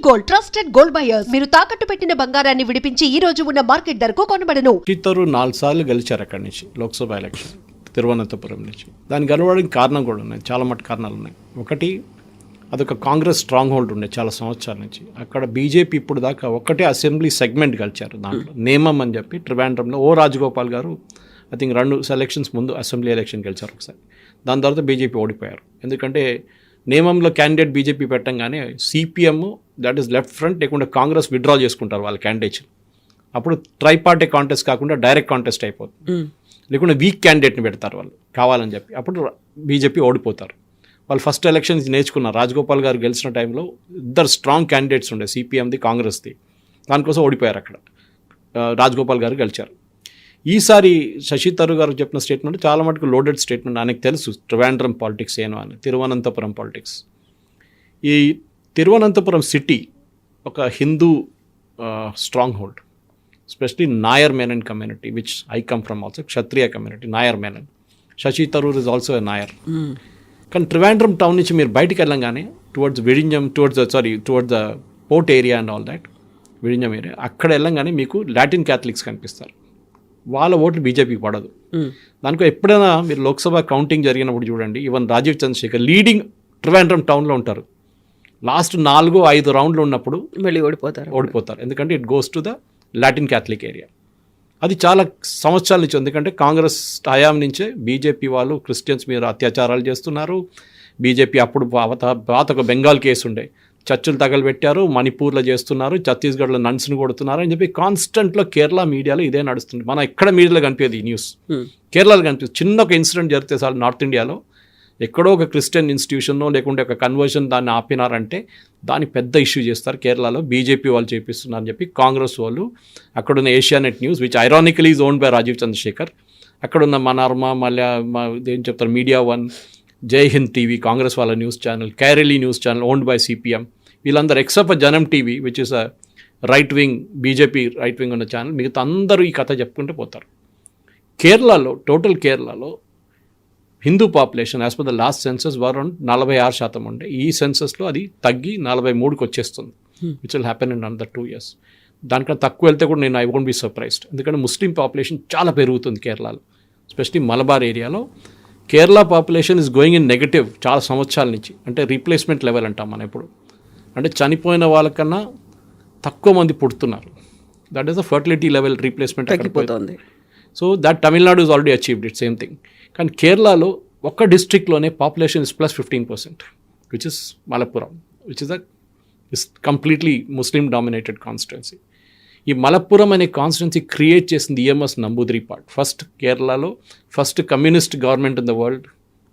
Gold, trusted gold buyers. మీరు తాకట్టు పెట్టిన బంగారాన్ని విడిపించి ఈ రోజు ఉన్న మార్కెట్ ధరకు కొనబడను. చిత్తూరు 4 సార్లు గెలిచారు అక్కడి నుంచి లోక్సభ ఎలక్షన్ తిరువనంతపురం నుంచి. దాన్ని గెలవడానికి కారణం కూడా ఉన్నాయి, చాలా మటు కారణాలు ఉన్నాయి. ఒకటి, అదొక కాంగ్రెస్ స్ట్రాంగ్ హోల్డ్ ఉండే చాలా సంవత్సరాల నుంచి. అక్కడ బీజేపీ ఇప్పుడు దాకా ఒకటే అసెంబ్లీ సెగ్మెంట్ గెలిచారు. దాంట్లో నేమం అని చెప్పి ట్రివాండ్రంలో Rajagopal garu I think 2 selections ముందు అసెంబ్లీ ఎలక్షన్ గెలిచారు ఒకసారి. దాని తర్వాత బీజేపీ ఓడిపోయారు. ఎందుకంటే నేమంలో క్యాండిడేట్ బీజేపీ పెట్టంగానే CPM that is left front లేకుండా కాంగ్రెస్ విత్డ్రా చేసుకుంటారు వాళ్ళ క్యాండిడేట్స్. అప్పుడు ట్రైపార్టీ కాంటెస్ట్ కాకుండా డైరెక్ట్ కాంటెస్ట్ అయిపోతుంది. లేకుండా వీక్ క్యాండిడేట్ని పెడతారు వాళ్ళు కావాలని చెప్పి. అప్పుడు బీజేపీ ఓడిపోతారు. వాళ్ళు ఫస్ట్ ఎలక్షన్స్ నేర్చుకున్నారు. రాజగోపాల్ గారు గెలిచిన టైంలో 2 స్ట్రాంగ్ క్యాండిడేట్స్ ఉండే, సిపిఎంది కాంగ్రెస్ది. దానికోసం ఓడిపోయారు అక్కడ. రాజగోపాల్ గారు గెలిచారు. ఈసారి శశి థరూర్ గారు చెప్పిన స్టేట్మెంట్ చాలా మటుకు లోడెడ్ స్టేట్మెంట్. ఆయనకు తెలుసు ట్రివాండ్రం పాలిటిక్స్ ఏనో అని, తిరువనంతపురం పాలిటిక్స్. ఈ తిరువనంతపురం సిటీ ఒక Hindu stronghold, especially Nair Menon community which I come from also, Kshatriya community, Nair Menon. Shashi Tharoor is also a Nair. కానీ ట్రివాండ్రం టౌన్ నుంచి మీరు బయటికి వెళ్ళంగానే towards Vizhinjam, towards the port area and all that, Vizhinjam area, అక్కడ వెళ్ళంగానే మీకు లాటిన్ క్యాథలిక్స్ కనిపిస్తారు. వాళ్ళ ఓట్లు బీజేపీకి పడదు. దానికో ఎప్పుడైనా మీరు లోక్సభ కౌంటింగ్ జరిగినప్పుడు చూడండి, ఈవెన్ రాజీవ్ చంద్రశేఖర్ లీడింగ్ ట్రివాండ్రం టౌన్లో ఉంటారు. లాస్ట్ 4-5 రౌండ్లు ఉన్నప్పుడు మళ్ళీ ఓడిపోతారు. ఎందుకంటే it goes to the Latin Catholic area. అది చాలా సంవత్సరాల నుంచి. ఎందుకంటే కాంగ్రెస్ హయాం నుంచే బీజేపీ వాళ్ళు క్రిస్టియన్స్ మీద అత్యాచారాలు చేస్తున్నారు. బీజేపీ అప్పుడు పాత ఒక బెంగాల్ కేసు ఉండే, చర్చలు తగలబెట్టారు, మణిపూర్లో చేస్తున్నారు, ఛత్తీస్గఢ్లో నన్స్ను కొడుతున్నారు అని చెప్పి కాన్స్టెంట్లో కేరళ మీడియాలో ఇదే నడుస్తుంది. మనం ఎక్కడ మీడియాలో కనిపించేది ఈ న్యూస్, కేరళలో కనిపిస్తుంది. చిన్న ఒక ఇన్సిడెంట్ జరిగితే చాలు నార్త్ ఇండియాలో, ఎక్కడో ఒక క్రిస్టియన్ ఇన్స్టిట్యూషన్నో లేకుంటే ఒక కన్వర్షన్ దాన్ని ఆపినారంటే దాన్ని పెద్ద ఇష్యూ చేస్తారు. కేరళలో బీజేపీ వాళ్ళు చేపిస్తున్నారు అని చెప్పి కాంగ్రెస్ వాళ్ళు, అక్కడున్న Asianet news which ironically is owned by Rajeev Chandrasekhar, అక్కడున్న మనర్మ, మళ్ళీ ఏం చెప్తారు మీడియా వన్, జై హింద్ టీవీ కాంగ్రెస్ వాళ్ళ news channel, Kairali news channel owned by CPM, వీళ్ళందరూ except Janam TV which is a right wing, BJP right wing ఉన్న ఛానల్, మిగతా అందరూ ఈ కథ చెప్పుకుంటూ పోతారు. కేరళలో టోటల్ కేరళలో Hindu population as per the last census around 46% ఉండే. ఈ సెన్సస్లో అది తగ్గి 43కి వచ్చేస్తుంది, which will happen in another 2 years. దానికన్నా తక్కువ వెళ్తే కూడా నేను ఐ వోంట్ బి సర్ప్రైజ్డ్. ఎందుకంటే ముస్లిం పాపులేషన్ చాలా పెరుగుతుంది కేరళలో, ఎస్పెషలీ మలబార్ ఏరియాలో. Kerala population is going in negative చాలా సంవత్సరాల నుంచి. అంటే రీప్లేస్మెంట్ లెవెల్ అంటాం మనం ఇప్పుడు. అంటే చనిపోయిన వాళ్ళకన్నా తక్కువ మంది పుడుతున్నారు. That is the fertility level replacement తగ్గిపోతుంది. So that Tamil Nadu is already achieved it same thing. కానీ కేరళలో ఒక్క డిస్ట్రిక్ట్లోనే population is +15%, which is Malappuram, which is completely Muslim dominated constituency. ఈ మలప్పురం అనే కాన్స్టిట్యున్సీ క్రియేట్ చేసింది ఈఎంఎస్ నంబూద్రిపాడ్. కేరళలో first communist government in the world,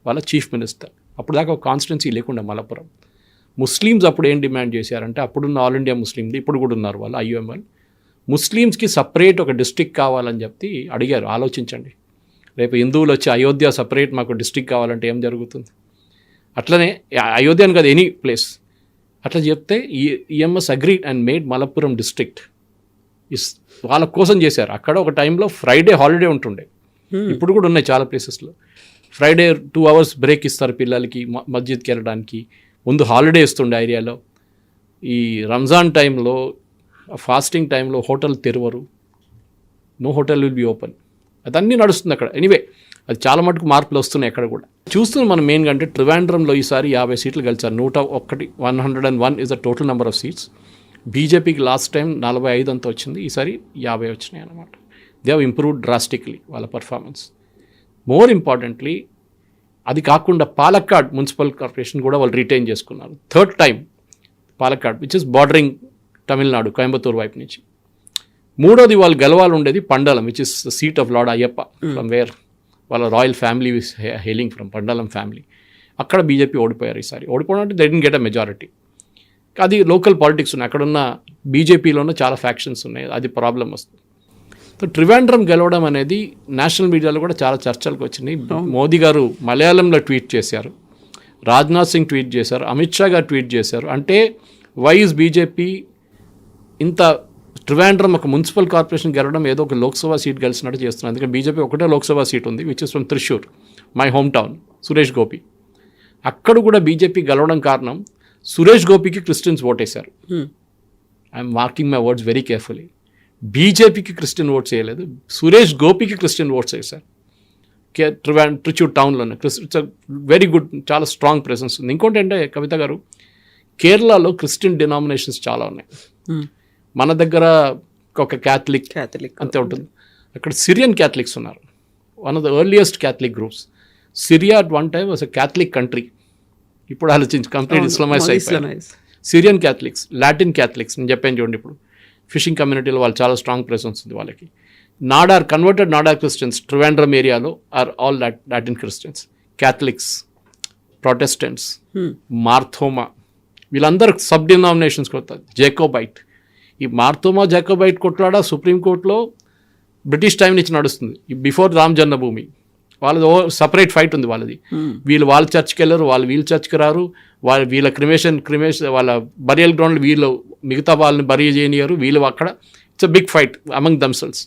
వాళ్ళ చీఫ్ మినిస్టర్. అప్పుడు దాకా ఒక కాన్స్టిట్యున్సీ లేకుండా మలప్పురం. ముస్లిమ్స్ అప్పుడు ఏం డిమాండ్ చేశారంటే, అప్పుడున్న ఆల్ ఇండియా ముస్లింది, ఇప్పుడు కూడా ఉన్నారు వాళ్ళు ఐయుఎంఎల్, ముస్లిమ్స్కి సపరేట్ ఒక డిస్ట్రిక్ట్ కావాలని చెప్పి అడిగారు. ఆలోచించండి, రేపు హిందువులు వచ్చి అయోధ్య సపరేట్ మాకు డిస్ట్రిక్ట్ కావాలంటే ఏం జరుగుతుంది? అట్లనే అయోధ్య అని కాదు, ఎనీ ప్లేస్ అట్లా చెప్తే EMS agreed and made Malappuram district. వాళ్ళ కోసం చేశారు. అక్కడ ఒక టైంలో ఫ్రైడే హాలిడే ఉంటుండే, ఇప్పుడు కూడా ఉన్నాయి చాలా ప్లేసెస్లో. ఫ్రైడే 2 hours బ్రేక్ ఇస్తారు పిల్లలకి మస్జిద్కి వెళ్ళడానికి. ముందు హాలిడే ఇస్తుండే ఏరియాలో. ఈ రంజాన్ టైంలో, ఫాస్టింగ్ టైంలో హోటల్ తెరవరు, no hotel will be open. అదన్నీ నడుస్తుంది అక్కడ. ఎనీవే అది చాలా మటుకు మార్పులు వస్తున్నాయి అక్కడ కూడా. చూస్తున్నాం మనం మెయిన్గా అంటే ట్రివాండ్రంలో ఈసారి 50 సీట్లు గెలిచారు. 101 is the total number of seats. బీజేపీకి లాస్ట్ టైం 45 అంతా వచ్చింది, ఈసారి 50 వచ్చినాయి అన్నమాట. దే హ్యావ్ ఇంప్రూవ్డ్ డ్రాస్టిక్లీ వాళ్ళ పర్ఫార్మెన్స్. మోర్ ఇంపార్టెంట్లీ అది కాకుండా పాలక్కాడ్ మున్సిపల్ కార్పొరేషన్ కూడా వాళ్ళు రిటైన్ చేసుకున్నారు. 3rd time Palakkad which is bordering Tamil Nadu, Coimbatore వైపు నుంచి. 3వది వాళ్ళు గెలవాలి ఉండేది Pandalam, which is the seat of lord Ayyappa, from where వాళ్ళ royal family is hailing from Pandalam family. అక్కడ బీజేపీ ఓడిపోయారు ఈసారి. ఓడిపోవడం అంటే they didn't get a majority. అది లోకల్ పాలిటిక్స్ ఉన్నాయి, అక్కడున్న బీజేపీలోనే చాలా ఫ్యాక్షన్స్ ఉన్నాయి, అది ప్రాబ్లం వస్తుంది. సో ట్రివాండ్రం గెలవడం అనేది నేషనల్ మీడియాలో కూడా చాలా చర్చలకు వచ్చినాయి. మోదీ గారు మలయాళంలో ట్వీట్ చేశారు, రాజ్నాథ్ సింగ్ ట్వీట్ చేశారు, అమిత్ షా గారు ట్వీట్ చేశారు. అంటే వై ఇస్ బీజేపీ ఇంత ట్రివాండ్రం ఒక మున్సిపల్ కార్పొరేషన్ గెలవడం ఏదో ఒక లోక్సభ సీట్ గెలిచినట్టు చేస్తున్నారు. ఎందుకంటే బీజేపీ ఒకటే లోక్సభ సీట్ ఉంది, which is from Thrissur, my home town, Suresh Gopi. అక్కడ కూడా బీజేపీ గెలవడం కారణం సురేష్ గోపికి క్రిస్టియన్స్ ఓటేశారు. I'm marking my words very carefully. బీజేపీకి క్రిస్టియన్ ఓట్స్ వేయలేదు, సురేష్ గోపికి క్రిస్టియన్ ఓట్స్ వేశారు ట్రిచ్యూర్ టౌన్లోనే. ఇట్స్ వెరీ గుడ్, చాలా స్ట్రాంగ్ ప్రెసెన్స్ ఉంది. ఇంకోటి అంటే కవిత గారు, కేరళలో క్రిస్టియన్ డినామినేషన్స్ చాలా ఉన్నాయి. మన దగ్గర ఒక క్యాథలిక్ అంతే ఉంటుంది, అక్కడ సిరియన్ క్యాథలిక్స్ ఉన్నారు. One of the earliest Catholic groups. Syria at one time was a Catholic country, ఇప్పుడు ఆలోచించి కంప్లీట్ ఇస్లామైజ్ అయిపోయారు. సిరియన్ క్యాథలిక్స్, లాటిన్ క్యాథలిక్స్ నేను చెప్పాను చూడండి, ఇప్పుడు ఫిషింగ్ కమ్యూనిటీలో వాళ్ళు చాలా స్ట్రాంగ్ ప్రెసెన్స్ ఉంది వాళ్ళకి. నాడార్ కన్వర్టెడ్ నాడార్ క్రిస్టియన్స్ ట్రివాండ్రమ్ ఏరియాలో are all Latin Christians, Catholics, Protestants, Marthoma, వీళ్ళందరూ సబ్ డినామినేషన్స్ కొడతారు. జేకోబైట్, ఈ మార్థోమా జేకోబైట్ కొట్లాడ సుప్రీంకోర్టులో బ్రిటిష్ టైం నుంచి నడుస్తుంది, బిఫోర్ రామ్ జన్మభూమి. వాళ్ళది సపరేట్ ఫైట్ ఉంది వాళ్ళది. వీళ్ళు వాళ్ళ చర్చ్కి వెళ్ళరు, వాళ్ళు వీళ్ళ చర్చ్కి రారు, వీళ్ళ క్రిమేషన్ వాళ్ళ బరియల్ గ్రౌండ్లు వీళ్ళు మిగతా వాళ్ళని బరీ చేయనియరు, వీళ్ళు అక్కడ. It's a big fight among themselves.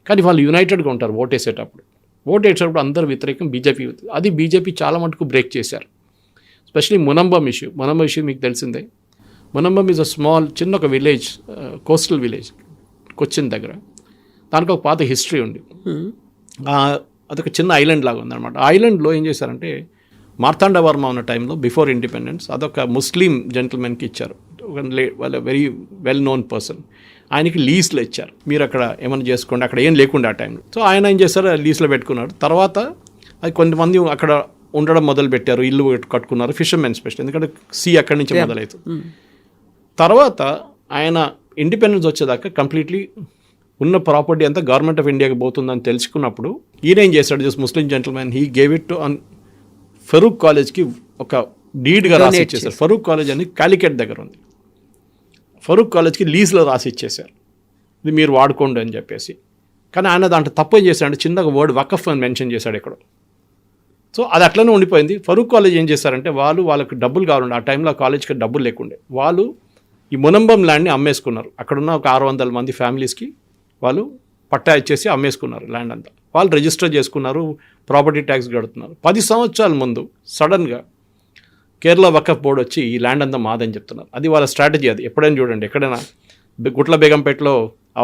కానీ వాళ్ళు యునైటెడ్గా ఉంటారు ఓట్ వేసేటప్పుడు అందరూ వ్యతిరేకం, బీజేపీ. అది బీజేపీ చాలా మటుకు బ్రేక్ చేశారు. ఎస్పెషలీ మునంబం ఇష్యూ మీకు తెలిసిందే. మునంబం ఈజ్ అ స్మాల్, చిన్న ఒక విలేజ్, కోస్టల్ విలేజ్, కొచ్చిన్ దగ్గర. దానికి ఒక పాత హిస్టరీ ఉంది. అదొక చిన్న ఐలాండ్ లాగా ఉందన్నమాట. ఐలాండ్లో ఏం చేశారంటే, మార్తాండ వర్మ ఉన్న టైంలో బిఫోర్ ఇండిపెండెన్స్ అదొక ముస్లిం జెంటిల్మెన్కి ఇచ్చారు, వాళ్ళ వెరీ వెల్ నోన్ పర్సన్. ఆయనకి లీజ్లో ఇచ్చారు, మీరు అక్కడ ఏమైనా చేసుకోండి, అక్కడ ఏం లేకుండా ఆ టైంలో. సో ఆయన ఏం చేశారు, లీజ్లో పెట్టుకున్నాడు. తర్వాత అది కొంతమంది అక్కడ ఉండడం మొదలు పెట్టారు, ఇల్లు కట్టుకున్నారు, ఫిషర్మెన్ స్పెషల్, ఎందుకంటే సీ అక్కడి నుంచి మొదలవుతుంది. తర్వాత ఆయన ఇండిపెండెన్స్ వచ్చేదాకా కంప్లీట్లీ ఉన్న ప్రాపర్టీ అంతా గవర్నమెంట్ ఆఫ్ ఇండియాకి పోతుందని తెలుసుకున్నప్పుడు ఈయన ఏం చేశాడు, just Muslim gentlemen, he gave it to Farook కాలేజ్కి ఒక డీడ్గా రాసి ఇచ్చేసారు. ఫరూక్ కాలేజ్ అని కాలికెట్ దగ్గర ఉంది, ఫరూక్ కాలేజ్కి లీజ్లో రాసి ఇచ్చేశారు, ఇది మీరు వాడుకోండి అని చెప్పేసి. కానీ ఆయన దాంట్లో తప్పు ఏం చేశాడంటే, చిన్నగా వర్డ్ వకఫ్ అని మెన్షన్ చేశాడు ఇక్కడ. సో అది అట్లనే ఉండిపోయింది. ఫరూక్ కాలేజ్ ఏం చేశారంటే, వాళ్ళకి డబ్బులు కావాలండి, ఆ టైంలో కాలేజ్కి డబ్బులు లేకుండే, వాళ్ళు ఈ మునంబం ల్యాండ్ని అమ్మేసుకున్నారు. అక్కడున్న ఒక 600 మంది ఫ్యామిలీస్కి వాళ్ళు పట్టా ఇచ్చేసి అమ్మేసుకున్నారు ల్యాండ్ అంతా. వాళ్ళు రిజిస్టర్ చేసుకున్నారు, ప్రాపర్టీ ట్యాక్స్ కడుతున్నారు. 10 సంవత్సరాల ముందు సడన్గా కేరళ వకఫ్ బోర్డు వచ్చి ఈ ల్యాండ్ అంతా మాదని చెప్తున్నారు. అది వాళ్ళ స్ట్రాటజీ. అది ఎప్పుడైనా చూడండి, ఎక్కడైనా గుట్ల బేగంపేటలో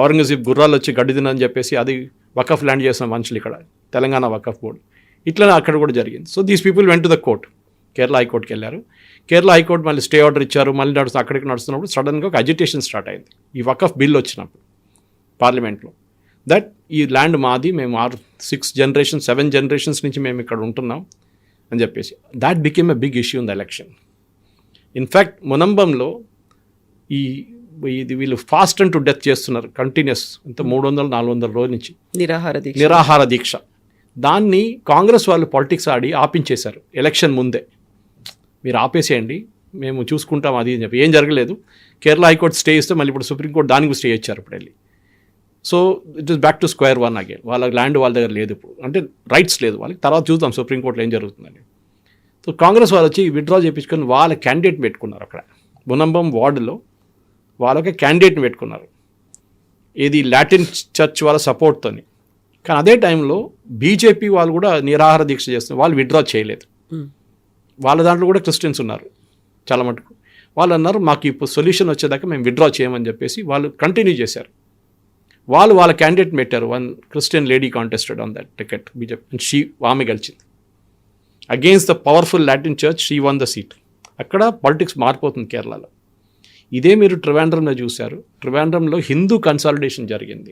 ఔరంగజీబ్ గుర్రాలు వచ్చి గడ్డి తినని చెప్పేసి అది వకఫ్ ల్యాండ్ చేసిన మనుషులు ఇక్కడ తెలంగాణ వకఫ్ బోర్డు. ఇట్లా అక్కడ కూడా జరిగింది. So these people went to the court, Kerala హైకోర్టుకి వెళ్ళారు. కేరళ హైకోర్టు మళ్ళీ స్టే ఆర్డర్ ఇచ్చారు, మళ్ళీ అక్కడికి నడుస్తున్నప్పుడు సడన్గా ఒక అజిటేషన్ స్టార్ట్ అయింది. ఈ వకఫ్ బిల్ వచ్చినప్పుడు పార్లమెంట్లో, దట్ ఈ ల్యాండ్ మాది, మేము 6 generations 7 generations నుంచి మేము ఇక్కడ ఉంటున్నాం అని చెప్పేసి. That became a big issue in the election. In fact మునంబంలో ఇది వీళ్ళు ఫాస్ట్ అండ్ టు డెత్ చేస్తున్నారు కంటిన్యూస్, ఇంత 300-400 రోజుల నుంచి నిరాహార దీక్ష. దాన్ని కాంగ్రెస్ వాళ్ళు పాలిటిక్స్ ఆడి ఆపించేశారు ఎలక్షన్ ముందే. మీరు ఆపేసేయండి, మేము చూసుకుంటాం అది అని చెప్పి. ఏం జరగలేదు. కేరళ హైకోర్టు స్టే ఇస్తే మళ్ళీ ఇప్పుడు సుప్రీంకోర్టు దానికి స్టే ఇచ్చారు ఇప్పుడు వెళ్ళి. So it is back to square one again. వాళ్ళ ల్యాండ్ వాళ్ళ దగ్గర లేదు ఇప్పుడు, అంటే రైట్స్ లేదు వాళ్ళకి. తర్వాత చూద్దాం సుప్రీంకోర్టులో ఏం జరుగుతుందని. సో కాంగ్రెస్ వాళ్ళు వచ్చి విత్డ్రా చేయించుకొని వాళ్ళ క్యాండిడేట్ని పెట్టుకున్నారు అక్కడ మునంబం వార్డులో. వాళ్ళకి క్యాండిడేట్ని పెట్టుకున్నారు, ఇది లాటిన్ చర్చ్ వాళ్ళ సపోర్ట్తోని. కానీ అదే టైంలో బీజేపీ వాళ్ళు కూడా నిరాహార దీక్ష చేస్తున్నారు, వాళ్ళు విత్డ్రా చేయలేదు. వాళ్ళ దాంట్లో కూడా క్రిస్టియన్స్ ఉన్నారు చాలా మటుకు. వాళ్ళు అన్నారు, మాకు ఇప్పుడు సొల్యూషన్ వచ్చేదాకా మేము విత్డ్రా చేయమని చెప్పేసి వాళ్ళు కంటిన్యూ చేశారు. వాళ్ళ క్యాండిడేట్ని పెట్టారు. 1 Christian lady contested on that ticket BJP, and ఆమె గెలిచింది. Against the powerful Latin church she won the seat. అక్కడ పాలిటిక్స్ మారిపోతుంది కేరళలో. ఇదే మీరు ట్రివాండ్రంలో చూశారు. ట్రివాండ్రంలో హిందూ కన్సాలిడేషన్ జరిగింది.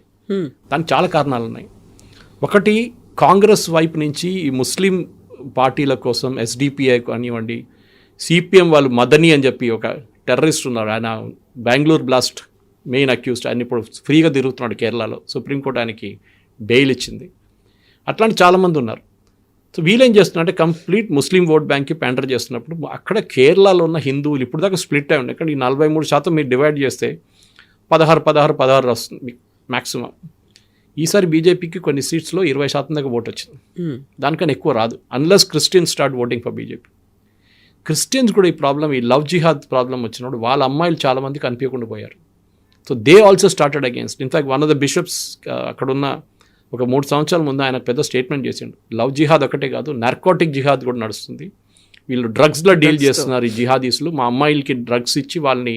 దానికి చాలా కారణాలు ఉన్నాయి. ఒకటి, కాంగ్రెస్ వైపు నుంచి ఈ ముస్లిం పార్టీల కోసం ఎస్డిపిఐ కానివ్వండి, సిపిఎం వాళ్ళు మదనీ అని చెప్పి ఒక టెర్రరిస్ట్ ఉన్నారు, ఆయన బెంగళూరు బ్లాస్ట్ మెయిన్ అక్యూజ్డ్, ఆయన ఇప్పుడు ఫ్రీగా తిరుగుతున్నాడు కేరళలో. సుప్రీంకోర్టు ఆయనకి బెయిల్ ఇచ్చింది. అట్లాంటి చాలామంది ఉన్నారు. సో వీళ్ళేం చేస్తున్నారంటే కంప్లీట్ ముస్లిం ఓట్ బ్యాంక్కి ప్యాండర్ చేస్తున్నప్పుడు అక్కడ కేరళలో ఉన్న హిందువులు ఇప్పుడు దాకా స్ప్లిట్ అయి ఉన్నాయి. ఇక్కడ ఈ 43% మీరు డివైడ్ చేస్తే 16 వస్తుంది మ్యాక్సిమం. ఈసారి బీజేపీకి కొన్ని సీట్స్లో 20% దాకా ఓటు వచ్చింది. దానికన్నా ఎక్కువ రాదు unless Christians start voting for BJP. Christians కూడా ఈ ప్రాబ్లం, ఈ లవ్ జిహాద్ ప్రాబ్లం వచ్చినప్పుడు వాళ్ళ అమ్మాయిలు చాలామంది కనిపించకుండా పోయారు. So they also started against. In fact one of the bishops అక్కడున్న ఒక 3 సంవత్సరాల ముందు ఆయన పెద్ద స్టేట్మెంట్ చేసిండు, లవ్ జిహాద్ ఒకటే కాదు, నార్కోటిక్ జిహాద్ కూడా నడుస్తుంది, వీళ్ళు డ్రగ్స్లో డీల్ చేస్తున్నారు ఈ జిహాదీస్లు, మా అమ్మాయిలకి డ్రగ్స్ ఇచ్చి వాళ్ళని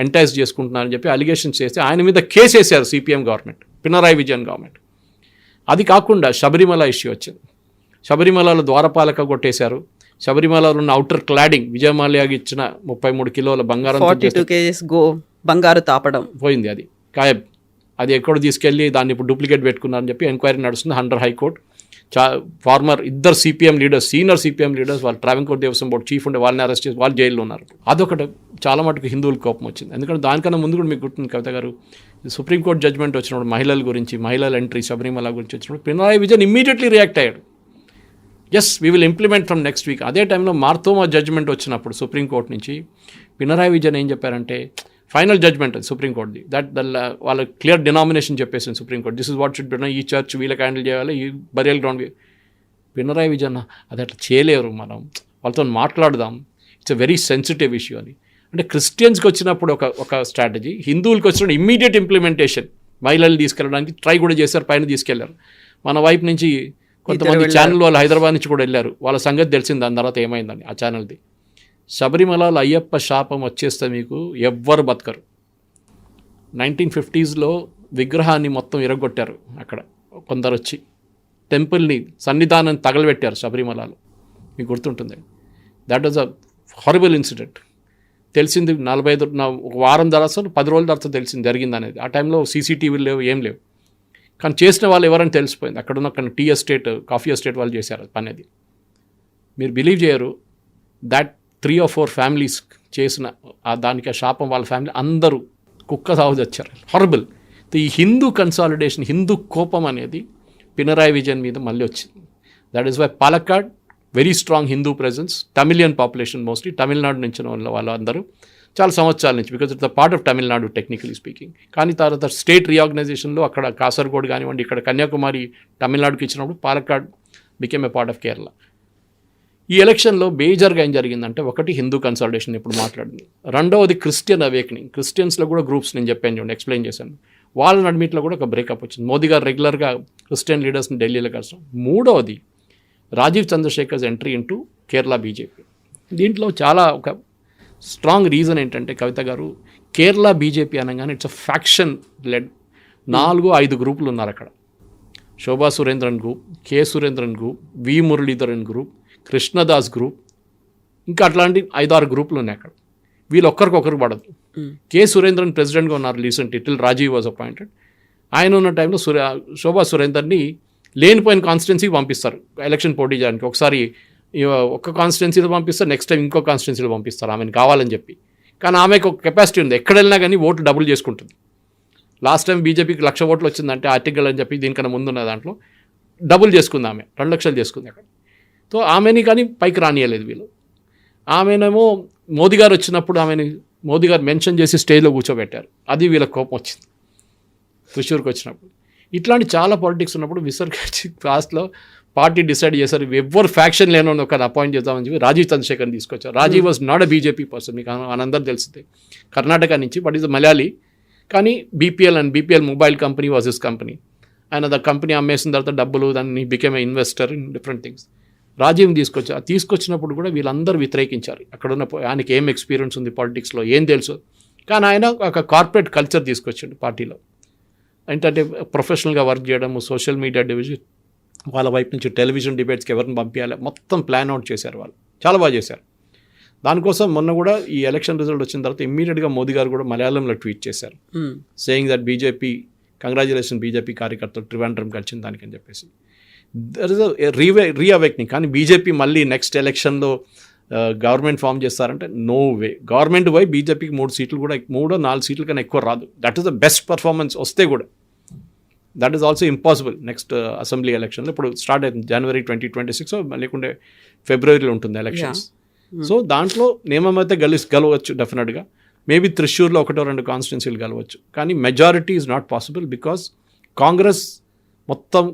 ఎంటైజ్ చేసుకుంటున్నారని చెప్పి అలిగేషన్స్ చేస్తే ఆయన మీద కేసు వేశారు CPM government, Pinarayi Vijayan government. అది కాకుండా శబరిమల ఇష్యూ వచ్చింది. శబరిమలలో ద్వారపాలక కొట్టేశారు. శబరిమలలో ఉన్న అవుటర్ క్లాడింగ్ విజయమాల్యాకి ఇచ్చిన 33 కిలోల బంగారం 42 kgs బంగారు తాపడం పోయింది. అది గాయబ్. అది ఎక్కడ తీసుకెళ్ళి దాన్ని ఇప్పుడు డూప్లికేట్ పెట్టుకున్నారని చెప్పి ఎంక్వైరీ నడుస్తుంది అండర్ హైకోర్టు. ఫార్మర్ ఇద్దరు CPM leaders, senior CPM leaders, వాళ్ళు ట్రావెంకోర్ దేవస్వం బోర్డు చీఫ్ ఉండే వాళ్ళని అరెస్ట్ చేసి వాళ్ళు జైల్లో ఉన్నారు. అదొకటి చాలా మటుకు హిందువులకు కోపం వచ్చింది. ఎందుకంటే దానికన్నా ముందు కూడా మీకు గుర్తుంది కవిత గారు, సుప్రీంకోర్టు జడ్జ్మెంట్ వచ్చినప్పుడు మహిళల గురించి, మహిళల ఎంట్రీ శబరిమల గురించి వచ్చినప్పుడు పినరాయి విజయన్ ఇమ్మీడియట్లీ రియాక్ట్ అయ్యాడు. Yes we will implement from next week. అదే టైంలో మార్తోమా జడ్జ్మెంట్ వచ్చినప్పుడు సుప్రీంకోర్టు నుంచి పినరాయి విజయన్ ఏం చెప్పారంటే, ఫైనల్ జడ్జ్మెంట్ అది సుప్రీంకోర్టుది, దట్ వాళ్ళ క్లియర్ డినామినేషన్ చెప్పేసింది supreme court, this is what should be done, ఈ చర్చ్ వీళ్ళకి హ్యాండిల్ చేయాలి, ఈ బరియల్ గ్రౌండ్. పినరాయి విజయన్ అది అట్లా చేయలేరు, మనం వాళ్ళతో మాట్లాడదాం, it's a very sensitive issue అని. అంటే క్రిస్టియన్స్కి వచ్చినప్పుడు ఒక స్ట్రాటజీ, హిందువులకి వచ్చినప్పుడు ఇమ్మీడియట్ ఇంప్లిమెంటేషన్, మహిళలు తీసుకెళ్ళడానికి ట్రై కూడా చేశారు, పైన తీసుకెళ్లారు. మన వైపు నుంచి కొంతమంది ఛానల్ వాళ్ళు హైదరాబాద్ నుంచి కూడా వెళ్ళారు, వాళ్ళ సంగతి తెలిసింది దాని తర్వాత ఏమైందని ఆ ఛానల్ది. శబరిమలలో అయ్యప్ప శాపం వచ్చేస్తే మీకు ఎవ్వరు బతకరు. 1950s విగ్రహాన్ని మొత్తం ఇరగొట్టారు అక్కడ కొందరు వచ్చి, టెంపుల్ని సన్నిధానాన్ని తగలబెట్టారు శబరిమలలో, మీకు గుర్తుంటుంది. That was a horrible incident. తెలిసింది 45 ఒక వారం తర్వాత 10 రోజుల తర్వాత తెలిసింది జరిగింది అనేది. ఆ టైంలో సీసీటీవీలు లేవు, ఏం లేవు. కానీ చేసిన వాళ్ళు ఎవరని తెలిసిపోయింది. అక్కడ టీ ఎస్టేట్, కాఫీ ఎస్టేట్ వాళ్ళు చేశారు పని. అది మీరు బిలీవ్ చేయరు, దాట్ 3 or 4 ఫ్యామిలీస్ చేసిన దానికి ఆ శాపం, వాళ్ళ ఫ్యామిలీ అందరూ కుక్క సాగు తెచ్చారు. హారబుల్. ఈ హిందూ కన్సాలిడేషన్, హిందూ కోపం అనేది పినరాయి విజయన్ మీద మళ్ళీ వచ్చింది. That is why Palakkad very strong Hindu presence, Tamilian population mostly, Tamil Nadu నుంచి వాళ్ళందరూ చాలా సంవత్సరాల నుంచి, because it's the part of Tamil Nadu technically speaking. కానీ తర్వాత స్టేట్ రీఆర్గనైజేషన్లో అక్కడ కాసర్గోడ్ కానివ్వండి, ఇక్కడ కన్యాకుమారి తమిళనాడుకి ఇచ్చినప్పుడు Palakkad became a part of Kerala. ఈ ఎలక్షన్లో మేజర్గా ఏం జరిగిందంటే, ఒకటి హిందూ కన్సాలిడేషన్ ఇప్పుడు మాట్లాడింది, రెండవది క్రిస్టియన్ అవేకనింగ్. క్రిస్టియన్స్లో కూడా గ్రూప్స్ నేను చెప్పాను చూడండి, ఎక్స్ప్లెయిన్ చేశాను, వాళ్ళ నడిమిట్లో కూడా ఒక బ్రేకప్ వచ్చింది. మోదీ గారు రెగ్యులర్గా క్రిస్టియన్ లీడర్స్ని ఢిల్లీలో కలిసాం. మూడవది Rajeev Chandrasekhar's entry into Kerala BJP. దీంట్లో చాలా ఒక స్ట్రాంగ్ రీజన్ ఏంటంటే కవిత గారు, కేరళ బీజేపీ అనగానే ఇట్స్ అ ఫ్యాక్షన్ లెడ్. 4-5 గ్రూపులు ఉన్నారు అక్కడ. Shobha Surendran group, K Surendran group, V Muraleedharan group, Krishnadas group, ఇంకా అట్లాంటి 5-6 గ్రూపులు ఉన్నాయి అక్కడ. వీళ్ళు ఒక్కరికొకరు పడదు. కె సురేంద్రన్ ప్రెసిడెంట్గా ఉన్నారు recent, till Rajeev was appointed. ఆయన ఉన్న టైంలో శోభా సురేందర్ని లేనిపోయిన కాన్స్టిట్యున్సీకి పంపిస్తారు ఎలక్షన్ పోటీ చేయడానికి. ఒకసారి ఒక్క కాన్స్టిట్యున్సీలో పంపిస్తారు, నెక్స్ట్ టైం ఇంకో కాన్స్టిట్యున్సీలో పంపిస్తారు ఆమెను కావాలని చెప్పి. కానీ ఆమెకు ఒక కెపాసిటీ ఉంది, ఎక్కడ వెళ్ళినా కానీ ఓట్లు డబుల్ చేసుకుంటుంది. లాస్ట్ టైం బీజేపీకి 1,00,000 ఓట్లు వచ్చిందంటే ఆర్టికల్ అని చెప్పి, దీనికన్నా ముందున్న దాంట్లో డబుల్ చేసుకుంది ఆమె, 2 లక్షలు చేసుకుంది అక్కడ. సో ఆమెని కానీ పైకి రానియలేదు వీళ్ళు. ఆమెనేమో మోదీ గారు వచ్చినప్పుడు మోదీ గారు మెన్షన్ చేసి స్టేజ్లో కూర్చోబెట్టారు. అది వీళ్ళకి కోపం వచ్చింది త్రిశూర్కి వచ్చినప్పుడు. ఇట్లాంటి చాలా పాలిటిక్స్ ఉన్నప్పుడు విసర్గచ్చి లాస్ట్లో పార్టీ డిసైడ్ చేశారు, ఎవ్వరు ఫ్యాక్షన్ లేని ఒక అపాయింట్ చేద్దామని చెప్పి రాజీవ్ చంద్రశేఖర్ని తీసుకొచ్చారు. Rajeev was not a BJP person, మీకు అనందరూ తెలిసిందే, కర్ణాటక నుంచి, బట్ ఈజ్ మలయాళీ. కానీ BPL mobile company was his company. ఆయన ద కంపెనీ అమ్మేసిన తర్వాత డబ్బులు, దాన్ని became a investor in different things. రాజీవ్ని తీసుకొచ్చినప్పుడు కూడా వీళ్ళందరూ వ్యతిరేకించారు. అక్కడున్న ఆయనకి ఏం ఎక్స్పీరియన్స్ ఉంది పాలిటిక్స్లో, ఏం తెలుసు. కానీ ఆయన ఒక కార్పొరేట్ కల్చర్ తీసుకొచ్చాడు పార్టీలో. ఏంటంటే ప్రొఫెషనల్గా వర్క్ చేయడము, సోషల్ మీడియా డివిజన్, వాళ్ళ వైపు నుంచి టెలివిజన్ డిబేట్స్కి ఎవరిని పంపించాలి, మొత్తం ప్లాన్ అవుట్ చేశారు వాళ్ళు. చాలా బాగా చేశారు. దానికోసం మొన్న కూడా ఈ ఎలక్షన్ రిజల్ట్ వచ్చిన తర్వాత ఇమ్మీడియట్గా మోదీ గారు కూడా మలయాళంలో ట్వీట్ చేశారు, saying that BJP, congratulation BJP కార్యకర్తలు ట్రివాండ్రం కలిసిన దానికి అని చెప్పేసి. There is reawakening. కానీ బీజేపీ మళ్ళీ నెక్స్ట్ ఎలక్షన్లో గవర్నమెంట్ ఫామ్ చేస్తారంటే నో వే. గవర్నమెంట్ పోయి బీజేపీకి 3 సీట్లు కూడా, 3-4 సీట్ల కన్నా ఎక్కువ రాదు. That is the best performance వస్తే కూడా. That is also impossible next assembly ఎలక్షన్లో. ఇప్పుడు స్టార్ట్ అవుతుంది January 2026, లేకుంటే ఫిబ్రవరిలో ఉంటుంది ఎలక్షన్స్. సో దాంట్లో నియమం అయితే గెలవచ్చు డెఫినెట్గా. మేబీ త్రిశూర్లో 1-2 కాన్స్టిట్యున్సీలు గెలవచ్చు. కానీ majority is not possible, because Congress మొత్తం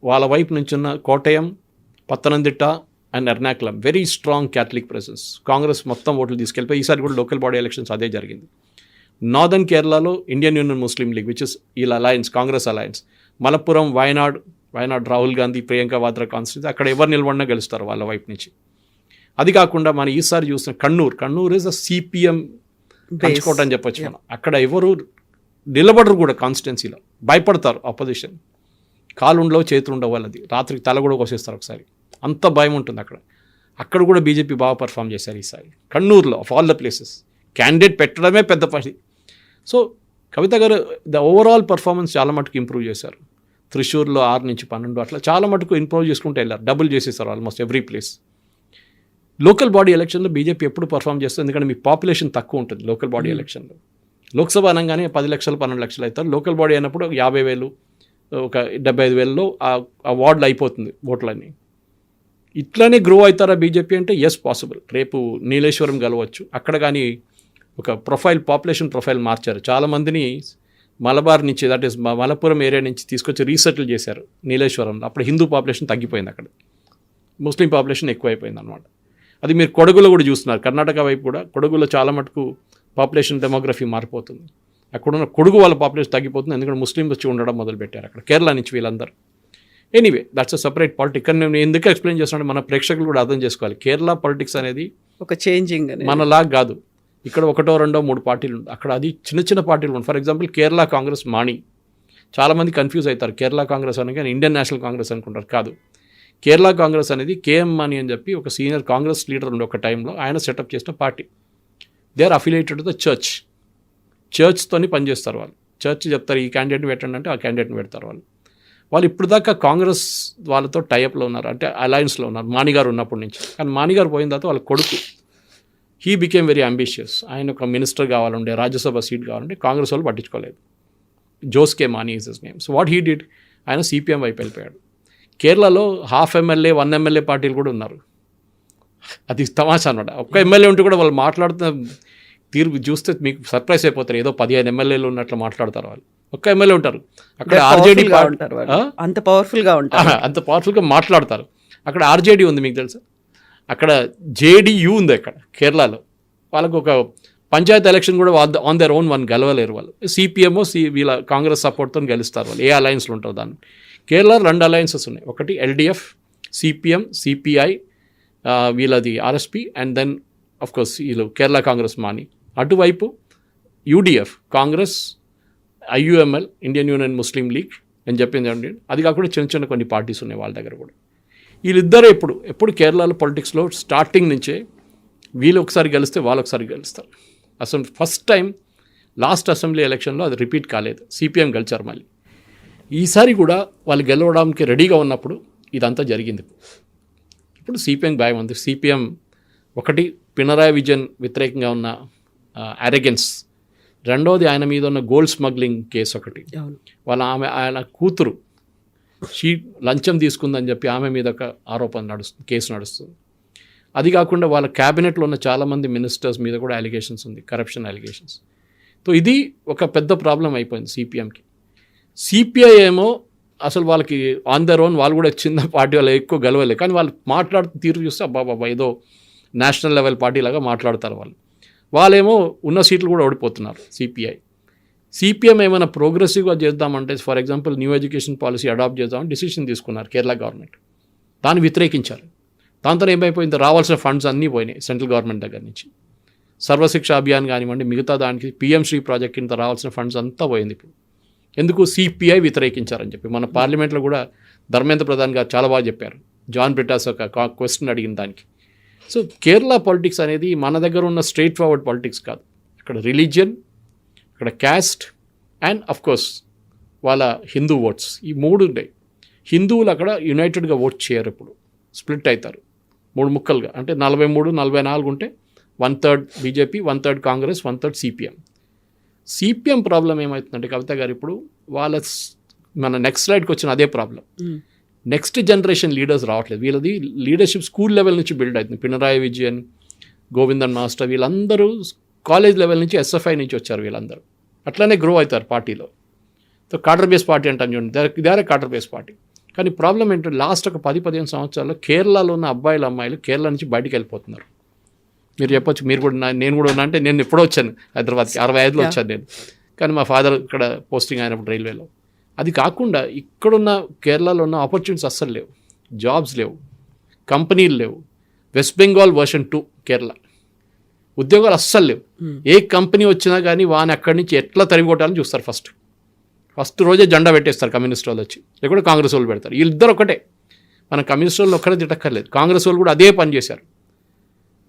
వాళ్ళ వైపు నుంచి ఉన్న Kottayam, Pathanamthitta and Ernakulam very strong Catholic presence. Congress మొత్తం ఓట్లు తీసుకెళ్ళిపోయి ఈసారి కూడా లోకల్ బాడీ ఎలక్షన్స్ అదే జరిగింది. నార్దర్న్ కేరళలో ఇండియన్ యూనియన్ ముస్లిం లీగ్, విచ్ ఇస్ వీళ్ళ alliance, Congress alliance. Malappuram, Wayanad Rahul Gandhi, Priyanka Vadra constituency, అక్కడ ఎవరు నిలబడినా గెలుస్తారు వాళ్ళ వైపు నుంచి. అది కాకుండా మనం ఈసారి చూసిన కన్నూర్ ఇస్ అ సిపిఎం కంచుకోట అని చెప్పొచ్చు మనం. అక్కడ ఎవరు నిలబడరు కూడా, కాన్స్టిట్యున్సీలో భయపడతారు ఆపోజిషన్. కాలు ఉండవు, చేతులు ఉండవు వాళ్ళది, రాత్రికి తల కూడా కోసేస్తారు ఒకసారి, అంత భయం ఉంటుంది అక్కడ. అక్కడ కూడా బీజేపీ బాగా పర్ఫామ్ చేశారు ఈసారి కన్నూరులో, of all the places. Candidate పెట్టడమే పెద్ద పని. సో కవిత గారు ద ఓవరాల్ పర్ఫార్మెన్స్ చాలా మటుకు ఇంప్రూవ్ చేశారు. త్రిశూర్లో 6 నుంచి 12 అట్లా చాలా మటుకు ఇంప్రూవ్ చేసుకుంటూ వెళ్ళారు, డబుల్ చేసేసారు almost every place. Local body ఎలక్షన్లో బీజేపీ ఎప్పుడు పర్ఫామ్ చేస్తుంది, ఎందుకంటే మీ పాపులేషన్ తక్కువ ఉంటుంది లోకల్ బాడీ ఎలక్షన్లో. లోక్సభ అనగానే 10 లక్షలు 12 లక్షలు అవుతారు, లోకల్ బాడీ అయినప్పుడు 50,000 ఒక 75,000లో ఆ వార్డులు అయిపోతుంది ఓట్లన్నీ. ఇట్లానే గ్రో అవుతారా బీజేపీ అంటే ఎస్ పాసిబుల్. రేపు నీలేశ్వరం గెలవచ్చు అక్కడ, కానీ ఒక ప్రొఫైల్, పాపులేషన్ ప్రొఫైల్ మార్చారు. చాలామందిని మలబార్ నుంచి, దట్ ఈస్ మలపురం ఏరియా నుంచి తీసుకొచ్చి రీసెటిల్ చేశారు నీలేశ్వరంలో. అప్పుడు హిందూ పాపులేషన్ తగ్గిపోయింది, అక్కడ ముస్లిం పాపులేషన్ ఎక్కువైపోయింది అనమాట. అది మీరు కొడగులో కూడా చూస్తున్నారు, కర్ణాటక వైపు కూడా కొడగులో చాలా మటుకు పాపులేషన్ డెమోగ్రఫీ మారిపోతుంది. అక్కడున్న కొడుగు వాళ్ళ పాపులేషన్ తగ్గిపోతుంది, ఎందుకంటే ముస్లింస్ వచ్చి ఉండడం మొదలుపెట్టారు అక్కడ, కేరళ నుంచి వీళ్ళందరూ. Anyway that's a separate politics. కానీ నేను ఎందుకు ఎక్స్ప్లెయిన్ చేస్తున్నాను, మన ప్రేక్షకులు కూడా అర్థం చేసుకోవాలి. కేరళ పాలిటిక్స్ అనేది ఒక చేంజింగ్ మనలాగా కాదు. ఇక్కడ 1, 2, 3 పార్టీలు ఉంటాయి, అక్కడ అది చిన్న చిన్న పార్టీలు ఉంటాయి. ఫర్ ఎగ్జాంపుల్ కేరళ కాంగ్రెస్ మాణి, చాలామంది కన్ఫ్యూజ్ అవుతారు. కేరళ కాంగ్రెస్ అని కానీ ఇండియన్ నేషనల్ కాంగ్రెస్ అనుకుంటారు, కాదు. కేరళ కాంగ్రెస్ అనేది కేఎం మాణి అని చెప్పి ఒక సీనియర్ కాంగ్రెస్ లీడర్ ఉండే ఒక టైంలో ఆయన సెటప్ చేసిన party. They are affiliated the చర్చ్తోని పనిచేస్తారు వాళ్ళు. చర్చ్ చెప్తారు ఈ క్యాండిడేట్ని పెట్టండి అంటే ఆ క్యాండిడేట్ని పెడతారు వాళ్ళు. వాళ్ళు ఇప్పుడు దాకా కాంగ్రెస్ వాళ్ళతో టైఅప్లో ఉన్నారు, అంటే అలయన్స్లో ఉన్నారు మాణిగారు ఉన్నప్పటి నుంచి. కానీ మాణిగారు పోయిన తర్వాత వాళ్ళ కొడుకు హీ బికేమ్ వెరీ అంబిషియస్. ఆయన ఒక మినిస్టర్ కావాలంటే, రాజ్యసభ సీట్ కావాలంటే కాంగ్రెస్ వాళ్ళు పట్టించుకోలేదు. Jose K Mani is his name. So what he did, ఆయన సిపిఎం వైపు వెళ్ళిపోయాడు. కేరళలో ½ ఎమ్మెల్యే 1 ఎమ్మెల్యే పార్టీలు కూడా ఉన్నారు. అది తమాషా అనమాట. ఒక్క ఎమ్మెల్యే ఉంటే కూడా వాళ్ళు మాట్లాడుతున్న తీరు చూస్తే మీకు సర్ప్రైజ్ అయిపోతారు. ఏదో 15 ఎమ్మెల్యేలు ఉన్నట్లు మాట్లాడతారు వాళ్ళు. ఒక్క ఎమ్మెల్యే ఉంటారు అక్కడ. ఆర్జేడీ అంత పవర్ఫుల్గా ఉంటారు, అంత పవర్ఫుల్గా మాట్లాడతారు. అక్కడ ఆర్జేడీ ఉంది, మీకు తెలుసా. అక్కడ జేడీయూ ఉంది అక్కడ కేరళలో. వాళ్ళకు ఒక పంచాయతీ ఎలక్షన్ కూడా ఆన్ దర్ ఓన్ వన్ గెలవలేరు వాళ్ళు. సిపిఎంఓ వీళ్ళ కాంగ్రెస్ సపోర్ట్తో గెలుస్తారు వాళ్ళు, ఏ అలయన్స్లో ఉంటారు దాన్ని. కేరళ 2 అలయన్సెస్ ఉన్నాయి, ఒకటి ఎల్డిఎఫ్, సిపిఎం, సిపిఐ వీళ్ళది RSP, and then of course వీళ్ళు కేరళ కాంగ్రెస్ మాని. అటువైపు యూడిఎఫ్, కాంగ్రెస్, ఐయుఎంఎల్, ఇండియన్ యూనియన్ ముస్లిం లీగ్ అని చెప్పింది. అది కాకుండా చిన్న చిన్న కొన్ని పార్టీస్ ఉన్నాయి వాళ్ళ దగ్గర కూడా. వీళ్ళిద్దరే ఎప్పుడు కేరళలో పొలిటిక్స్లో స్టార్టింగ్ నుంచే వీళ్ళు ఒకసారి గెలిస్తే వాళ్ళు ఒకసారి గెలుస్తారు. అసలు ఫస్ట్ టైం లాస్ట్ అసెంబ్లీ ఎలక్షన్లో అది రిపీట్ కాలేదు, సిపిఎం గెలిచారు. మళ్ళీ ఈసారి కూడా వాళ్ళు గెలవడానికి రెడీగా ఉన్నప్పుడు ఇదంతా జరిగింది. ఇప్పుడు సిపిఎం భయం ఉంది. సిపిఎం ఒకటి పినరాయి విజయన్ వ్యతిరేకంగా ఉన్న అరెగెన్స్, రెండోది ఆయన మీద ఉన్న గోల్డ్ స్మగ్లింగ్ కేసు ఒకటి, ఆయన కూతురు లంచం తీసుకుందని చెప్పి ఆమె మీద ఒక ఆరోపణ కేసు నడుస్తుంది. అది కాకుండా వాళ్ళ క్యాబినెట్లో ఉన్న చాలామంది మినిస్టర్స్ మీద కూడా అలిగేషన్స్ ఉంది, కరప్షన్ అలిగేషన్స్. సో ఇది ఒక పెద్ద ప్రాబ్లం అయిపోయింది సిపిఎంకి. సిపిఐ ఏమో అసలు వాళ్ళకి ఆన్ దర్ ఓన్, వాళ్ళు కూడా చిన్న పార్టీ వాళ్ళు ఎక్కువ గెలవలేదు, కానీ వాళ్ళు మాట్లాడుతూ తీరు చూస్తే అబ్బాబా ఏదో నేషనల్ లెవెల్ పార్టీ లాగా మాట్లాడతారు వాళ్ళు. వాళ్ళేమో ఉన్న సీట్లు కూడా ఓడిపోతున్నారు సిపిఐ. సిపిఎం ఏమైనా ప్రోగ్రెసివ్గా చేద్దామంటే, for example new education policy adopt చేద్దామని డిసిషన్ తీసుకున్నారు కేరళ గవర్నమెంట్, దాన్ని వ్యతిరేకించారు. దాంతో ఏమైపోయింది, రావాల్సిన ఫండ్స్ అన్నీ పోయినాయి సెంట్రల్ గవర్నమెంట్ దగ్గర నుంచి. సర్వశిక్ష అభియాన్ కానివ్వండి, మిగతా దానికి పిఎం శ్రీ ప్రాజెక్ట్ కింద రావాల్సిన ఫండ్స్ అంతా పోయింది ఇప్పుడు. ఎందుకు, సిపిఐ వ్యతిరేకించారని చెప్పి. మన పార్లమెంట్లో కూడా ధర్మేంద్ర ప్రధాన్ గారు చాలా బాగా చెప్పారు, జాన్ బ్రిటాస్ ఒక క్వశ్చన్ అడిగిన దానికి. సో కేరళ పాలిటిక్స్ అనేది మన దగ్గర ఉన్న స్ట్రైట్ ఫార్వర్డ్ పాలిటిక్స్ కాదు. ఇక్కడ రిలీజియన్, ఇక్కడ క్యాస్ట్, అండ్ అఫ్ కోర్స్ వాళ్ళ హిందూ ఓట్స్, ఈ 3 ఉంటాయి. హిందువులు అక్కడ యునైటెడ్గా ఓట్ చేయరు, ఇప్పుడు స్ప్లిట్ అవుతారు 3 ముక్కలుగా. అంటే 43, 44 ఉంటే 1/3 BJP, 1/3 Congress, 1/3 CPM. CPM problem ఏమవుతుందంటే కవిత గారు, ఇప్పుడు వాళ్ళ మన నెక్స్ట్ స్లైడ్కి వచ్చిన అదే ప్రాబ్లం. నెక్స్ట్ జనరేషన్ లీడర్స్ రావట్లేదు. వీళ్ళది లీడర్షిప్ స్కూల్ లెవెల్ నుంచి బిల్డ్ అవుతుంది. పినరాయి విజయన్, గోవిందన్ మాస్టర్, వీళ్ళందరూ కాలేజ్ లెవెల్ నుంచి, ఎస్ఎఫ్ఐ నుంచి వచ్చారు వీళ్ళందరూ. అట్లనే గ్రో అవుతారు పార్టీలో. సో కాడర్ బేస్ పార్టీ అంటాం చూడండి, ఇదే కాడర్ బేస్ పార్టీ. కానీ ప్రాబ్లం ఏంటంటే లాస్ట్ ఒక 10-15 సంవత్సరాల్లో కేరళలో ఉన్న అబ్బాయిలు అమ్మాయిలు కేరళ నుంచి బయటికి వెళ్ళిపోతున్నారు. మీరు చెప్పొచ్చు, మీరు కూడా నేను కూడా ఉన్నా అంటే, నేను ఎప్పుడో వచ్చాను హైదరాబాద్కి, 65లో వచ్చాను నేను. కానీ మా ఫాదర్ ఇక్కడ పోస్టింగ్ అయినప్పుడు రైల్వేలో. అది కాకుండా ఇక్కడున్న కేరళలో ఉన్న ఆపర్చునిటీస్ అస్సలు లేవు, జాబ్స్ లేవు, కంపెనీలు లేవు. West Bengal version 2 Kerala. ఉద్యోగాలు అస్సలు లేవు. ఏ కంపెనీ వచ్చినా కానీ వాని అక్కడి నుంచి ఎట్లా తరిగొట్టాలని చూస్తారు. ఫస్ట్ రోజే జెండా పెట్టేస్తారు కమ్యూనిస్ట్ వాళ్ళు వచ్చి, లేకుంటే కాంగ్రెస్ వాళ్ళు పెడతారు. వీళ్ళిద్దరు ఒకటే, మన కమ్యూనిస్ట్ వాళ్ళు ఒక్కడే తిట్టక్కర్లేదు, కాంగ్రెస్ వాళ్ళు కూడా అదే పని చేశారు.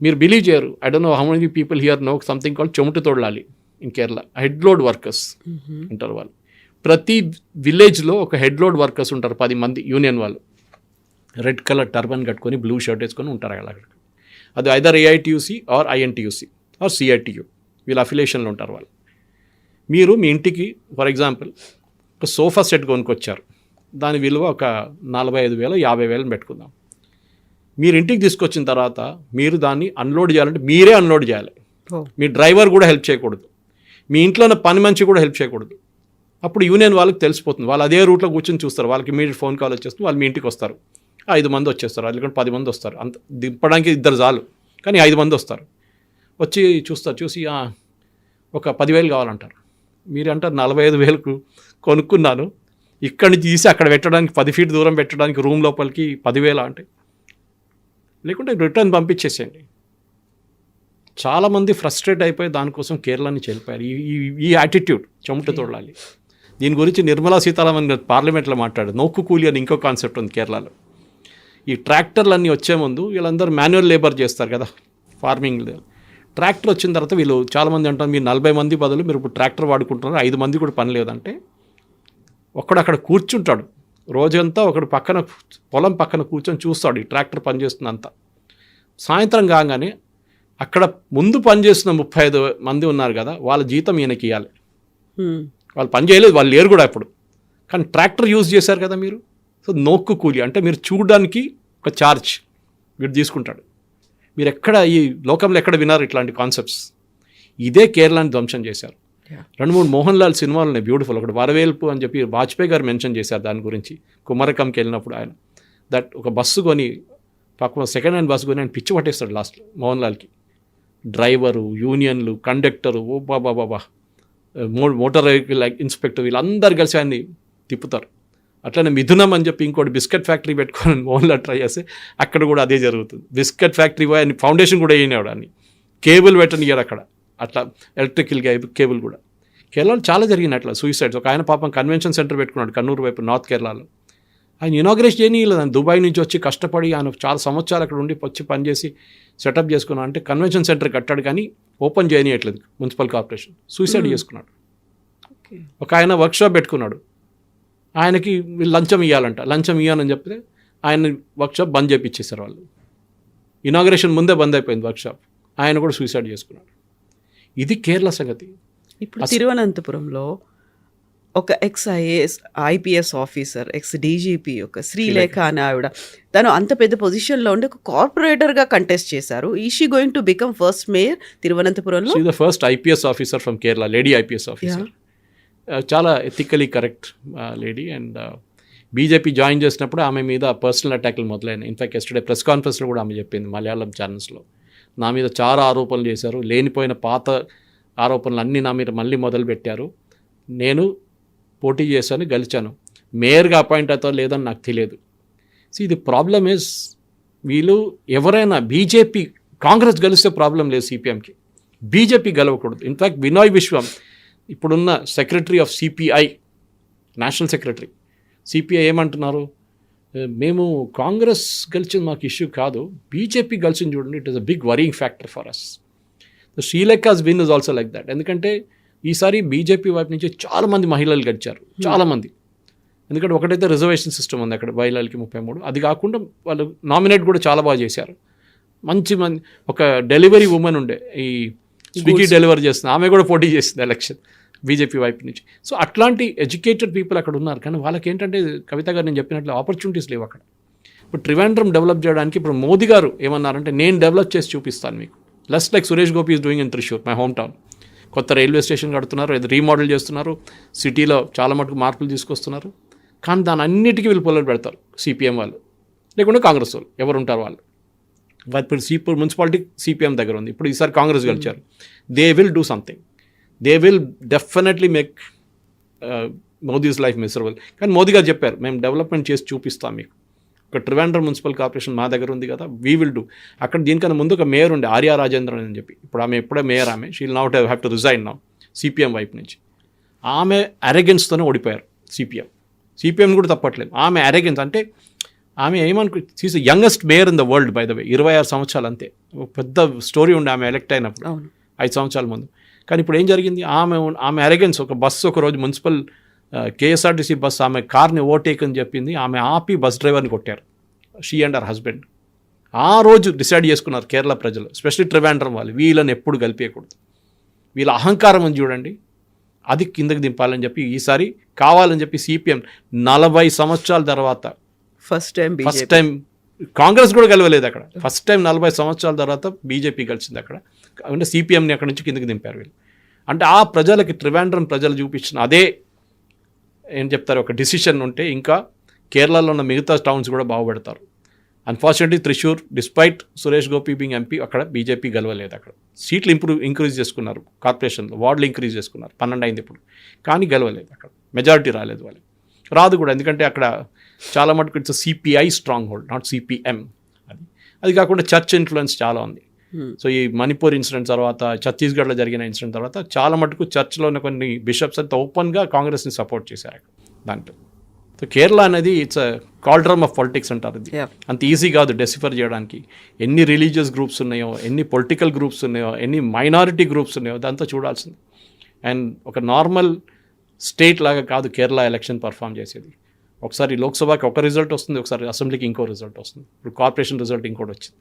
మీరు బిలీవ్ చేయరు, I don't know how many people here know something called chumattu thozhilali in Kerala. Head load workers ఉంటారు వాళ్ళు. ప్రతి విలేజ్లో ఒక హెడ్ లోడ్ వర్కర్స్ ఉంటారు, 10 మంది యూనియన్ వాళ్ళు. రెడ్ కలర్ టర్బన్ కట్టుకొని బ్లూ షర్ట్ వేసుకొని ఉంటారు అక్కడ. అది either AITUC or INTUC or CITU, వీళ్ళ అఫిలియేషన్లో ఉంటారు వాళ్ళు. మీరు మీ ఇంటికి ఫర్ ఎగ్జాంపుల్ ఒక సోఫా సెట్ కొనుక్కొచ్చారు, దాని విలువ ఒక 45,000 50,000 పెట్టుకుందాం. మీరు ఇంటికి తీసుకొచ్చిన తర్వాత మీరు దాన్ని అన్లోడ్ చేయాలంటే మీరే అన్లోడ్ చేయాలి. మీ డ్రైవర్ కూడా హెల్ప్ చేయకూడదు, మీ ఇంట్లో ఉన్న పని మనిషి కూడా హెల్ప్ చేయకూడదు. అప్పుడు యూనియన్ వాళ్ళకి తెలిసిపోతుంది, వాళ్ళు అదే రూట్లో కూర్చొని చూస్తారు, వాళ్ళకి ఇమీడియట్ ఫోన్ కాల్ వచ్చేస్తుంది, వాళ్ళు మీ ఇంటికి వస్తారు. 5 మంది వచ్చేస్తారు, లేకుంటే 10 మంది వస్తారు. అంత దింపడానికి 2 చాలు, కానీ 5 మంది వస్తారు. వచ్చి చూసి ఒక 10,000 కావాలంటారు. మీరు అంటారు 45,000కు కొనుక్కున్నాను, ఇక్కడి నుంచి తీసి అక్కడ పెట్టడానికి 10 ఫీట్ దూరం పెట్టడానికి రూమ్ లోపలికి 10,000 అంటే, లేకుంటే రిటర్న్ పంపించేసేయండి. చాలామంది ఫ్రస్ట్రేట్ అయిపోయి దానికోసం కేరళని చెల్లిపోయారు. ఈ యాటిట్యూడ్ చెమట తోడాలి. దీని గురించి నిర్మలా సీతారామన్ పార్లమెంట్లో మాట్లాడారు. నోక్కు కూలి అని ఇంకో కాన్సెప్ట్ ఉంది కేరళలో. ఈ ట్రాక్టర్లన్నీ వచ్చే ముందు వీళ్ళందరూ మాన్యువల్ లేబర్ చేస్తారు కదా ఫార్మింగ్. ట్రాక్టర్ వచ్చిన తర్వాత వీళ్ళు చాలామంది అంటారు, మీరు 40 మంది బదులు మీరు ఇప్పుడు ట్రాక్టర్ వాడుకుంటున్నారు, 5 మంది కూడా పని లేదంటే ఒకడు అక్కడ కూర్చుంటాడు రోజంతా, ఒకడు పక్కన పొలం పక్కన కూర్చొని చూస్తాడు ఈ ట్రాక్టర్ పనిచేస్తుందంతా. సాయంత్రం కాగానే అక్కడ ముందు పనిచేస్తున్న 35 మంది ఉన్నారు కదా, వాళ్ళ జీతం ఈయనకి ఇవ్వాలి. వాళ్ళు పని చేయలేదు, వాళ్ళు లేరు కూడా అప్పుడు, కానీ ట్రాక్టర్ యూజ్ చేశారు కదా మీరు. సో నోక్కు కూలి అంటే మీరు చూడడానికి ఒక ఛార్జ్ వీడు తీసుకుంటాడు. మీరు ఎక్కడ ఈ లోకంలో ఎక్కడ విన్నారు ఇట్లాంటి కాన్సెప్ట్స్? ఇదే కేరళని ధ్వంసం చేశారు. 2-3 మోహన్ లాల్ సినిమాలు ఉన్నాయి బ్యూటిఫుల్. ఒకటి వరవేల్పు అని చెప్పి వాజ్పేయి గారు మెన్షన్ చేశారు దాని గురించి. కుమరకంకి వెళ్ళినప్పుడు ఆయన ఒక బస్సు కొని పక్క సెకండ్ హ్యాండ్ బస్సు కొని ఆయన పిచ్చి పట్టేస్తాడు లాస్ట్లో మోహన్ లాల్కి. డ్రైవరు, యూనియన్లు, కండక్టరు, ఓ బాబా మోటార్ వెహికల్ ఇన్స్పెక్టర్ వీళ్ళందరూ కలిసి ఆయన్ని తిప్పుతారు. అట్లనే మిథునం అని చెప్పి ఇంకోటి బిస్కెట్ ఫ్యాక్టరీ పెట్టుకొని మోహన్లా ట్రై చేస్తే అక్కడ కూడా అదే జరుగుతుంది. బిస్కెట్ ఫ్యాక్టరీ పోయి ఆయన ఫౌండేషన్ కూడా వేయనివాడు, అని కేబుల్ పెట్టనియరు అక్కడ. అట్లా ఎలక్ట్రికల్ కేబుల్ కూడా. కేరళలో చాలా జరిగినాయి అట్లా సూసైడ్స్. ఒక ఆయన పాపం కన్వెన్షన్ సెంటర్ పెట్టుకున్నాడు కన్నూరు వైపు నార్త్ కేరళలో. ఆయన ఇనాగ్రేషన్ చేయలేదు, ఆయన దుబాయ్ నుంచి వచ్చి కష్టపడి ఆయన చాలా సంవత్సరాలు అక్కడ ఉండి వచ్చి పనిచేసి సెటప్ చేసుకున్నాడు. అంటే కన్వెన్షన్ సెంటర్ కట్టాడు కానీ ఓపెన్ చేయనియట్లేదు మున్సిపల్ కార్పొరేషన్. సూసైడ్ చేసుకున్నాడు. ఒక ఆయన వర్క్షాప్ పెట్టుకున్నాడు, ఆయనకి లంచం ఇవ్వాలంట, లంచం ఇవ్వాలని చెప్తే ఆయన వర్క్షాప్ బంద్ చేయించేశారు వాళ్ళు. ఇనాగ్రేషన్ ముందే బంద్ అయిపోయింది వర్క్షాప్. ఆయన కూడా సూసైడ్ చేసుకున్నాడు. ఇది కేరళ సంగతి. ఇప్పుడు తిరువనంతపురంలో ఒక ఐపీఎస్ ఆఫీసర్, డీజీపీ, ఒక శ్రీలేఖ అనే ఆవిడ, తను అంత పెద్ద పొజిషన్లో ఉండి ఒక కార్పొరేటర్గా కంటెస్ట్ చేశారు. ఈ she going to become first mayor తిరువనంతపురంలో? She the first IPS officer from Kerala, lady IPS officer. చాలా ethically correct lady. And BJP join చేసినప్పుడు ఆమె మీద పర్సనల్ అటాక్లు మొదలైనాయి. ఇన్ఫాక్ట్ ఎస్టర్డే ప్రెస్ కాన్ఫరెన్స్లో కూడా ఆమె చెప్పింది మలయాళం ఛానల్స్లో, నా మీద చాలా ఆరోపణలు చేశారు, లేనిపోయిన పాత ఆరోపణలు అన్నీ నా మీద మళ్ళీ మొదలుపెట్టారు, నేను పోటీ చేశాను, గెలిచాను, మేయర్గా అపాయింట్ అవుతారో లేదని నాకు తెలియదు. సో ఇది ప్రాబ్లమ్ ఇస్, వీళ్ళు ఎవరైనా బీజేపీ కాంగ్రెస్ గెలిస్తే ప్రాబ్లం లేదు సిపిఎంకి, బీజేపీ గెలవకూడదు. ఇన్ఫ్యాక్ట్ వినోయ్ విశ్వం ఇప్పుడున్న secretary of CPI, national secretary CPI ఏమంటున్నారు, మేము కాంగ్రెస్ గెలిచింది మాకు ఇష్యూ కాదు, బీజేపీ గెలిచింది చూడండి, it is a big worrying factor for us. So Sreelekha's win is also like that. ఎందుకంటే ఈసారి బీజేపీ వైపు నుంచి చాలామంది మహిళలు గెలిచారు, చాలామంది. ఎందుకంటే ఒకటైతే రిజర్వేషన్ సిస్టమ్ ఉంది అక్కడ మహిళలకి 33, అది కాకుండా వాళ్ళు నామినేట్ కూడా చాలా బాగా చేశారు. మంచి ఒక డెలివరీ ఉమెన్ ఉండే, ఈ స్విగ్గీ డెలివరీ చేస్తుంది, ఆమె కూడా పోటీ చేసింది ఎలక్షన్ బీజేపీ వైపు నుంచి. సో అట్లాంటి ఎడ్యుకేటెడ్ పీపుల్ అక్కడ ఉన్నారు. కానీ వాళ్ళకి ఏంటంటే కవిత గారు నేను చెప్పినట్లు ఆపర్చునిటీస్ లేవు అక్కడ. ఇప్పుడు ట్రివాండ్రం డెవలప్ చేయడానికి ఇప్పుడు మోదీ గారు ఏమన్నారంటే, నేను డెవలప్ చేసి చూపిస్తాను మీకు, less like Suresh Gopi is doing in Thrissur, my home town. కొత్త రైల్వే స్టేషన్ కడుతున్నారు, అది రీమోడల్ చేస్తున్నారు, సిటీలో చాలా మటుకు మార్పులు తీసుకొస్తున్నారు. కానీ దాని అన్నిటికీ వీళ్ళు పొలలు పెడతారు సిపిఎం వాళ్ళు, లేకుంటే కాంగ్రెస్ వాళ్ళు, ఎవరు ఉంటారు వాళ్ళు. ఇప్పుడు మున్సిపాలిటీ సిపిఎం దగ్గర ఉంది, ఇప్పుడు ఈసారి కాంగ్రెస్ గెలిచారు. They will do something, they will definitely make Modi's life miserable. కానీ మోదీ గారు చెప్పారు, మేము డెవలప్మెంట్ చేసి చూపిస్తాం మీకు, ఒక ట్రివాండ్రం మున్సిపల్ కార్పొరేషన్ మా దగ్గర ఉంది కదా, వీ విల్ డూ. అక్కడ దీనికన్నా ముందు ఒక మేయర్ ఉండే ఆర్యా రాజేంద్రన్ అని చెప్పి, ఇప్పుడు ఆమె ఎప్పుడే మేయర్, ఆమె she'll not have to resign now CPM వైపు నుంచి. ఆమె అరెగెన్స్తోనే ఓడిపోయారు సిపిఎం కూడా తప్పట్లేదు. ఆమె అరెగెన్స్ అంటే ఆమె she is the youngest mayor in the world by the way, 26 సంవత్సరాలు అంతే. పెద్ద స్టోరీ ఉండే ఆమె ఎలక్ట్ అయినప్పుడు 5 సంవత్సరాల ముందు. కానీ ఇప్పుడు ఏం జరిగింది, ఆమె అరెగెన్స్, ఒక బస్సు ఒకరోజు మున్సిపల్ కేఎస్ఆర్టీసీ బస్సు ఆమె కార్ని ఓవర్టేక్ అని చెప్పింది, ఆమె ఆపి బస్ డ్రైవర్ని కొట్టారు, షీ అండ్ హర్ హస్బెండ్. ఆ రోజు డిసైడ్ చేసుకున్నారు కేరళ ప్రజలు, ఎస్పెషల్లీ ట్రివాండ్రం వాళ్ళు, వీళ్ళని ఎప్పుడు కలిపేయకూడదు, వీళ్ళ అహంకారం అని చూడండి, అది కిందకి దింపాలని చెప్పి ఈసారి కావాలని చెప్పి సిపిఎం 40 సంవత్సరాల తర్వాత ఫస్ట్ టైం కాంగ్రెస్ కూడా గెలవలేదు అక్కడ, ఫస్ట్ టైం 40 సంవత్సరాల తర్వాత బీజేపీ కలిసింది అక్కడ. అంటే సిపిఎంని అక్కడ నుంచి కిందకి దింపారు వీళ్ళు. అంటే ఆ ప్రజలకి, ట్రివాండ్రం ప్రజలు చూపించిన అదే ఏం చెప్తారు, ఒక డిసిషన్ ఉంటే ఇంకా కేరళలో ఉన్న మిగతా టౌన్స్ కూడా బాగుపడతారు. Unfortunately Thrissur, despite Suresh Gopi being MP, అక్కడ బీజేపీ గెలవలేదు. అక్కడ సీట్లు ఇంక్రీజ్ చేసుకున్నారు, కార్పొరేషన్లో వార్డులు ఇంక్రీజ్ చేసుకున్నారు, 12 అయింది ఇప్పుడు, కానీ గెలవలేదు. అక్కడ మెజారిటీ రాలేదు, వాళ్ళు రాదు కూడా, ఎందుకంటే అక్కడ చాలా మటుకు it's CPI strong hold, not CPM. అది కాకుండా చర్చ్ ఇన్ఫ్లుయెన్స్ చాలా ఉంది. సో ఈ మణిపూర్ ఇన్సిడెంట్ తర్వాత, ఛత్తీస్గఢ్లో జరిగిన ఇన్సిడెంట్ తర్వాత చాలా మటుకు చర్చ్లో ఉన్న కొన్ని బిషప్స్ అంతా ఓపెన్గా కాంగ్రెస్ని సపోర్ట్ చేశారు అక్కడ దాంట్లో. సో కేరళ అనేది ఇట్స్ కాల్డ్రమ్ ఆఫ్ పాలిటిక్స్ అంటారు. ఇది అంత ఈజీ కాదు డెసిఫర్ చేయడానికి. ఎన్ని రిలీజియస్ గ్రూప్స్ ఉన్నాయో, ఎన్ని పొలిటికల్ గ్రూప్స్ ఉన్నాయో, ఎన్ని మైనారిటీ గ్రూప్స్ ఉన్నాయో, దాంతో చూడాల్సింది. అండ్ ఒక నార్మల్ స్టేట్ లాగా కాదు కేరళ ఎలక్షన్ పర్ఫామ్ చేసేది. ఒకసారి లోక్సభకి ఒక రిజల్ట్ వస్తుంది, ఒకసారి అసెంబ్లీకి ఇంకో రిజల్ట్ వస్తుంది. ఇప్పుడు కార్పొరేషన్ రిజల్ట్ ఇంకోటి వచ్చింది.